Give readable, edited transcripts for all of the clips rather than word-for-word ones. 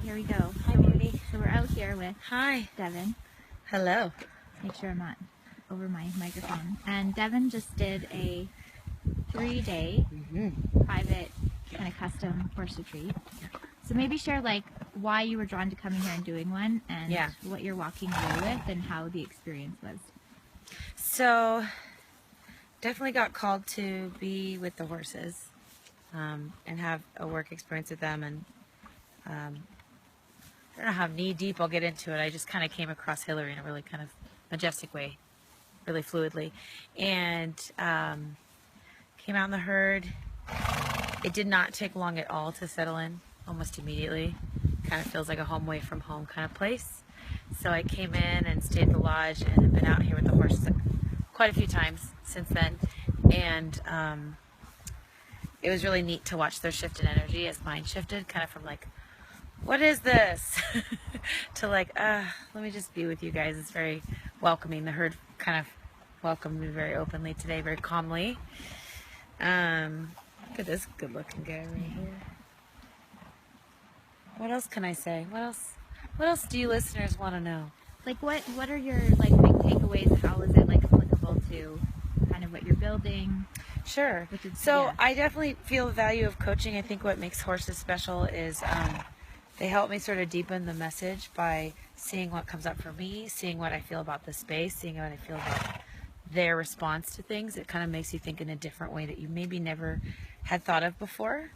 here we go. Hi, Beauty. So we're out here with Hi. Devon. Hello. Make sure I'm not over my microphone. And Devon just did a 3-day private kind of custom horse retreat. So maybe share like why you were drawn to coming here and doing one, and what you're walking away with, and how the experience was. So, definitely got called to be with the horses and have a work experience with them. And I don't know how knee deep I'll get into it. I just kind of came across Hillary in a really kind of majestic way, really fluidly, and came out in the herd. It did not take long at all to settle in, almost immediately. Kind of feels like a home away from home kind of place. So I came in and stayed at the lodge and have been out here with the horses quite a few times since then. And it was really neat to watch their shift in energy as mine shifted, kind of from like, what is this? to like, let me just be with you guys. It's very welcoming. The herd kind of welcomed me very openly today, very calmly. Look at this good looking guy right here. What else can I say? What else do you listeners want to know? Like what are your like big takeaways? How is it like applicable to kind of what you're building? Sure. So I definitely feel the value of coaching. I think what makes horses special is they help me sort of deepen the message by seeing what comes up for me, seeing what I feel about the space, seeing what I feel about their response to things. It kind of makes you think in a different way that you maybe never had thought of before.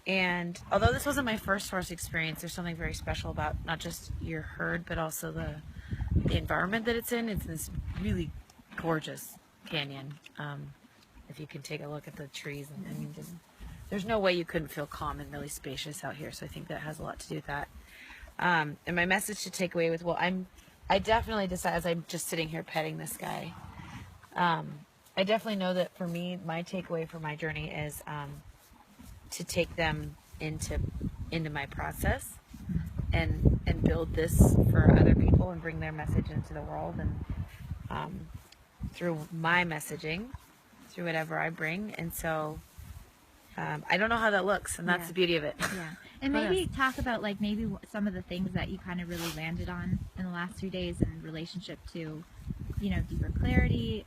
And although this wasn't my first horse experience, there's something very special about not just your herd, but also the environment that it's in. It's this really gorgeous canyon. If you can take a look at the trees, and I mean, there's no way you couldn't feel calm and really spacious out here. So I think that has a lot to do with that. And my message to take away with, I definitely decide as I'm just sitting here petting this guy. I definitely know that for me, my takeaway for my journey is to take them into my process and build this for other people and bring their message into the world, and through my messaging, through whatever I bring. And so I don't know how that looks, and that's the beauty of it. Yeah. And maybe talk about like maybe some of the things that you kind of really landed on in the last 3 days in relationship to, you know, deeper clarity,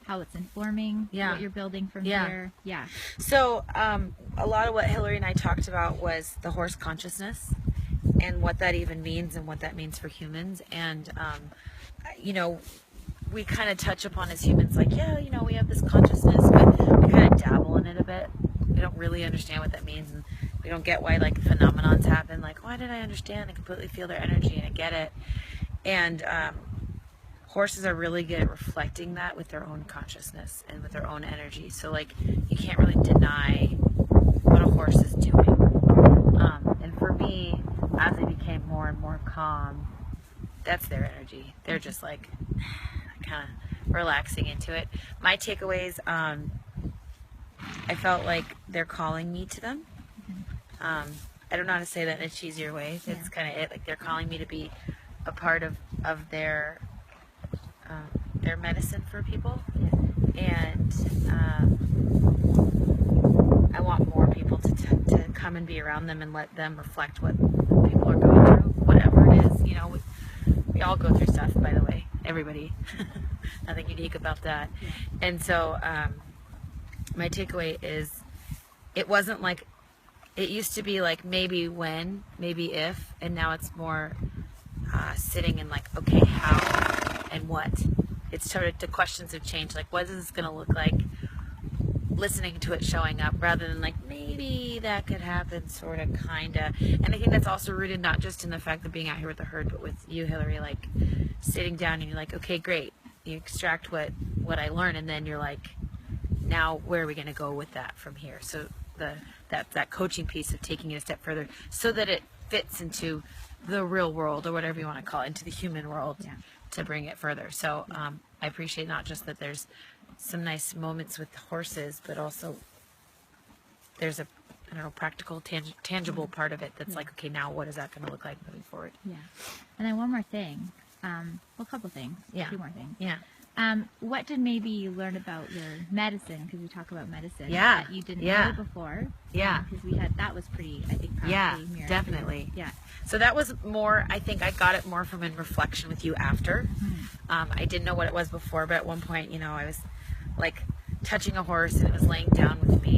how it's informing what you're building from here. Yeah. So a lot of what Hillary and I talked about was the horse consciousness and what that even means and what that means for humans. And, you know, we kind of touch upon as humans, like, you know, we have this consciousness, but we kind of dabble in it a bit. We don't really understand what that means, and we don't get why like phenomenons happen. Like, why did I understand and completely feel their energy, and I get it. And horses are really good at reflecting that with their own consciousness and with their own energy. So like, you can't really deny what a horse is doing. And for me, as I became more and more calm, that's their energy. They're just like kind of relaxing into it. My takeaways, I felt like they're calling me to them. I don't know how to say that in a cheesier way. That's kind of it. Like, they're calling me to be a part of their medicine for people. And I want more people to come and be around them and let them reflect what people are going through, whatever it is. You know, we all go through stuff, by the way. Everybody. Nothing unique about that. And so my takeaway is, it wasn't like, it used to be like maybe when, maybe if, and now it's more sitting in like, okay, how and what. It's sort of, the questions have changed. Like, what is this going to look like? Listening to it showing up, rather than like, maybe that could happen, sort of, kind of. And I think that's also rooted not just in the fact of being out here with the herd, but with you, Hillary, like sitting down and you're like, okay, great. You extract what I learn, and then you're like, now where are we going to go with that from here? So that coaching piece of taking it a step further so that it fits into the real world, or whatever you want to call it, into the human world, to bring it further. So I appreciate not just that there's some nice moments with the horses, but also there's a, I don't know, practical, tangible part of it that's like, okay, now what is that going to look like moving forward? Yeah. And then one more thing. Well, a couple things. Yeah. Two more things. Yeah. What did maybe you learn about your medicine? Because we talk about medicine Yeah. that you didn't Yeah. know before. Yeah. Because that was pretty, I think, Yeah, powerfully mirrored. definitely. Yeah. So that was more, I think I got it more from in reflection with you after. I didn't know what it was before, but at one point, you know, I was like touching a horse and it was laying down with me.